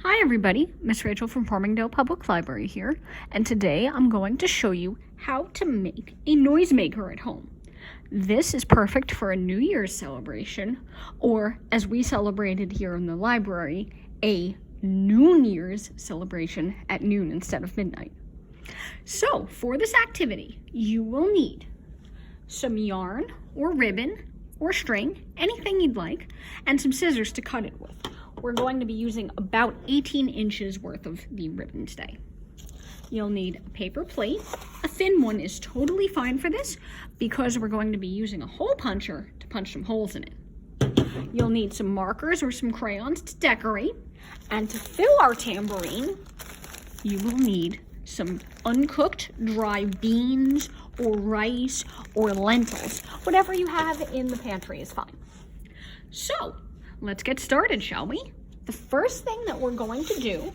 Hi everybody, Miss Rachel from Farmingdale Public Library here, and today I'm going to show you how to make a noisemaker at home. This is perfect for a New Year's celebration, or as we celebrated here in the library, a Noon Year's celebration at noon instead of midnight. So for this activity, you will need some yarn or ribbon or string, anything you'd like, and some scissors to cut it with. We're going to be using about 18 inches worth of the ribbon today. You'll need a paper plate. A thin one is totally fine for this because we're going to be using a hole puncher to punch some holes in it. You'll need some markers or some crayons to decorate. And to fill our tambourine, you will need some uncooked dry beans or rice or lentils. Whatever you have in the pantry is fine. So, let's get started, shall we? The first thing that we're going to do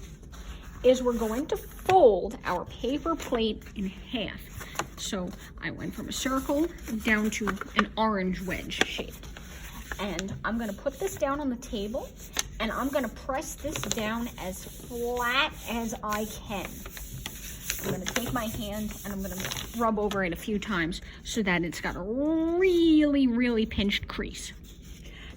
is we're going to fold our paper plate in half. So I went from a circle down to an orange wedge shape. And I'm going to put this down on the table, and I'm going to press this down as flat as I can. I'm going to take my hand and I'm going to rub over it a few times so that it's got a really pinched crease.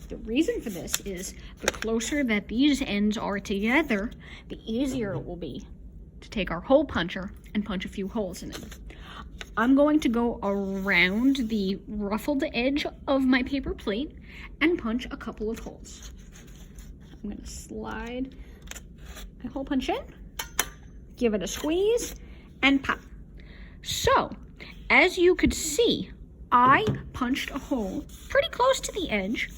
The reason for this is the closer that these ends are together, the easier it will be to take our hole puncher and punch a few holes in it. I'm going to go around the ruffled edge of my paper plate and punch a couple of holes. I'm going to slide my hole punch in, give it a squeeze, and pop. So, as you could see, I punched a hole pretty close to the edge,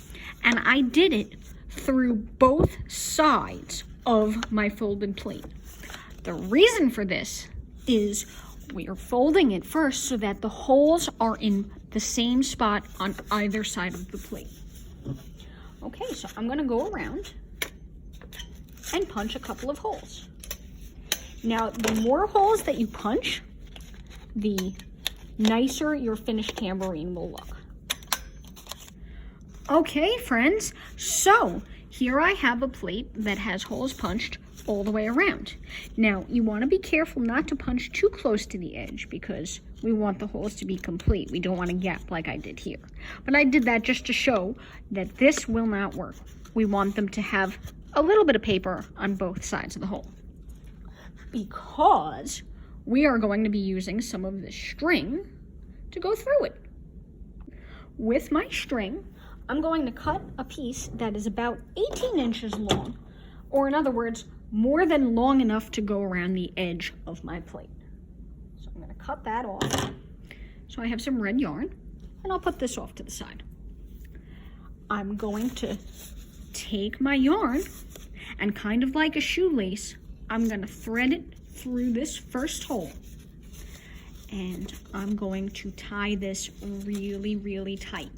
and I did it through both sides of my folded plate. The reason for this is we are folding it first so that the holes are in the same spot on either side of the plate. Okay, so I'm gonna go around and punch a couple of holes. Now, the more holes that you punch, the nicer your finished tambourine will look. Okay, friends, so here I have a plate that has holes punched all the way around. Now, you want to be careful not to punch too close to the edge because we want the holes to be complete. We don't want to gap like I did here. But I did that just to show that this will not work. We want them to have a little bit of paper on both sides of the hole, because we are going to be using some of this string to go through it. With my string, I'm going to cut a piece that is about 18 inches long, or in other words, more than long enough to go around the edge of my plate. So I'm going to cut that off. So I have some red yarn, and I'll put this off to the side. I'm going to take my yarn, and kind of like a shoelace, I'm going to thread it through this first hole. And I'm going to tie this really tight.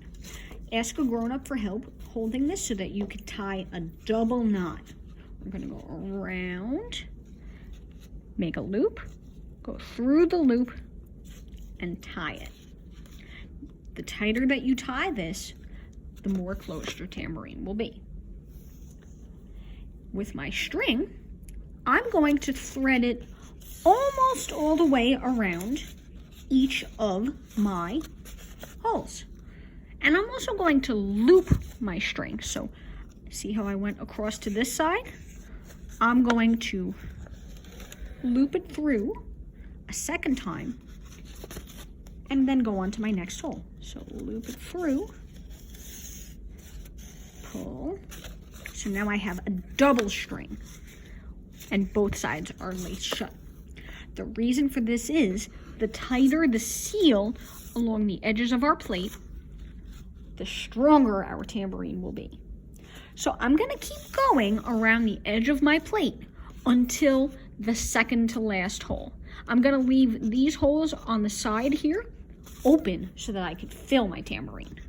Ask a grown-up for help holding this so that you can tie a double knot. We're going to go around, make a loop, go through the loop, and tie it. The tighter that you tie this, the more closed your tambourine will be. With my string, I'm going to thread it almost all the way around each of my holes. And I'm also going to loop my string. So see how I went across to this side? I'm going to loop it through a second time and then go on to my next hole. So loop it through, pull. So now I have a double string and both sides are laced shut. The reason for this is the tighter the seal along the edges of our plate, the stronger our tambourine will be. So I'm going to keep going around the edge of my plate until the second to last hole. I'm going to leave these holes on the side here open so that I can fill my tambourine.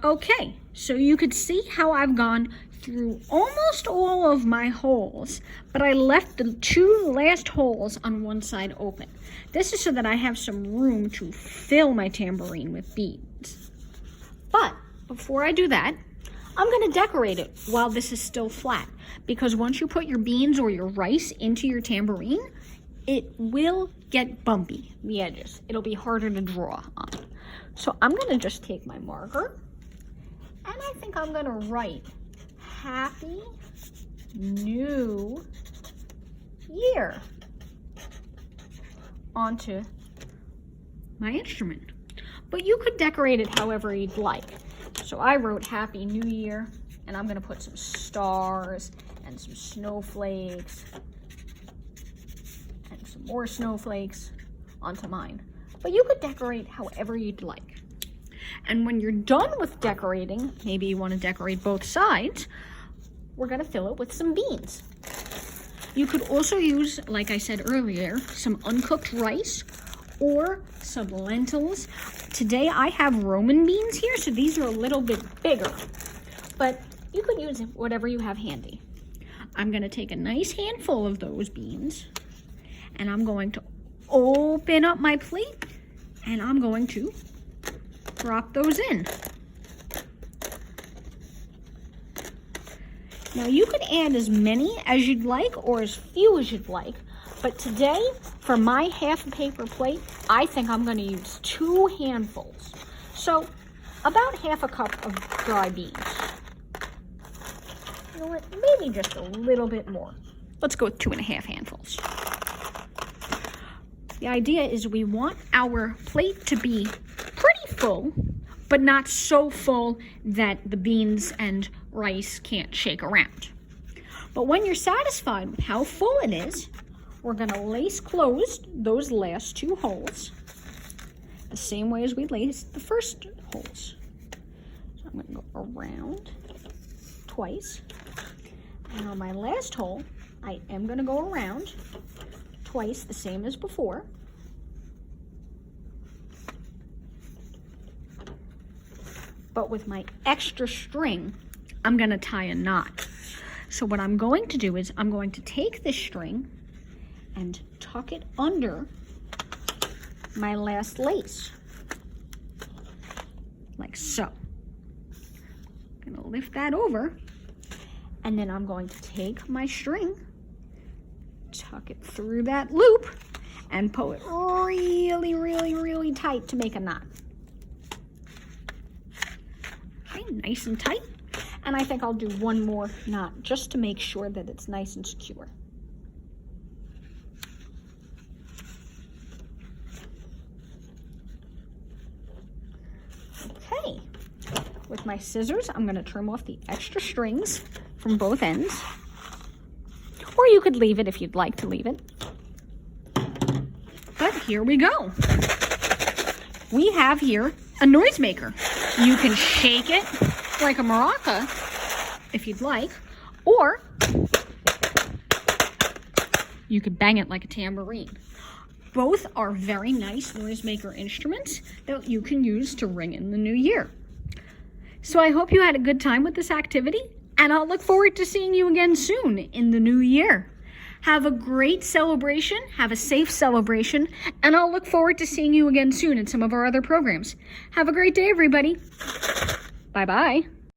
Okay, so you could see how I've gone through almost all of my holes, but I left the 2 last holes on one side open. This is so that I have some room to fill my tambourine with beads. But before I do that, I'm going to decorate it while this is still flat, because once you put your beans or your rice into your tambourine, it will get bumpy, the edges. It'll be harder to draw on. So I'm going to just take my marker, and I think I'm going to write Happy New Year onto my instrument. But you could decorate it however you'd like. So I wrote Happy New Year, and I'm going to put some stars and some snowflakes and some more snowflakes onto mine. But you could decorate however you'd like. And when you're done with decorating, maybe you want to decorate both sides, we're going to fill it with some beans. You could also use, like I said earlier, some uncooked rice or some lentils. Today I have Roman beans here, so these are a little bit bigger, but you could use whatever you have handy. I'm going to take a nice handful of those beans, and I'm going to open up my plate, and I'm going to drop those in. Now you could add as many as you'd like or as few as you'd like, but today for my half a paper plate, I think I'm going to use 2 handfuls. So about half a cup of dry beans. You know what, maybe just a little bit more. Let's go with 2.5 handfuls. The idea is we want our plate to be pretty full, but not so full that the beans and rice can't shake around. But when you're satisfied with how full it is, we're going to lace closed those last 2 holes the same way as we laced the first holes. So I'm going to go around twice. And on my last hole, I am going to go around twice, the same as before. But with my extra string, I'm going to tie a knot. So what I'm going to do is I'm going to take this string and tuck it under my last lace, like so. I'm going to lift that over, and then I'm going to take my string, tuck it through that loop, and pull it really, really, really tight to make a knot. Okay, nice and tight. And I think I'll do one more knot just to make sure that it's nice and secure. Okay, with my scissors, I'm going to trim off the extra strings from both ends. Or you could leave it if you'd like to leave it. But here we go. We have here a noisemaker. You can shake it like a maraca if you'd like, or you could bang it like a tambourine. Both are very nice noisemaker instruments that you can use to ring in the new year. So I hope you had a good time with this activity, and I'll look forward to seeing you again soon in the new year. Have a great celebration, have a safe celebration, and I'll look forward to seeing you again soon in some of our other programs. Have a great day, everybody. Bye-bye.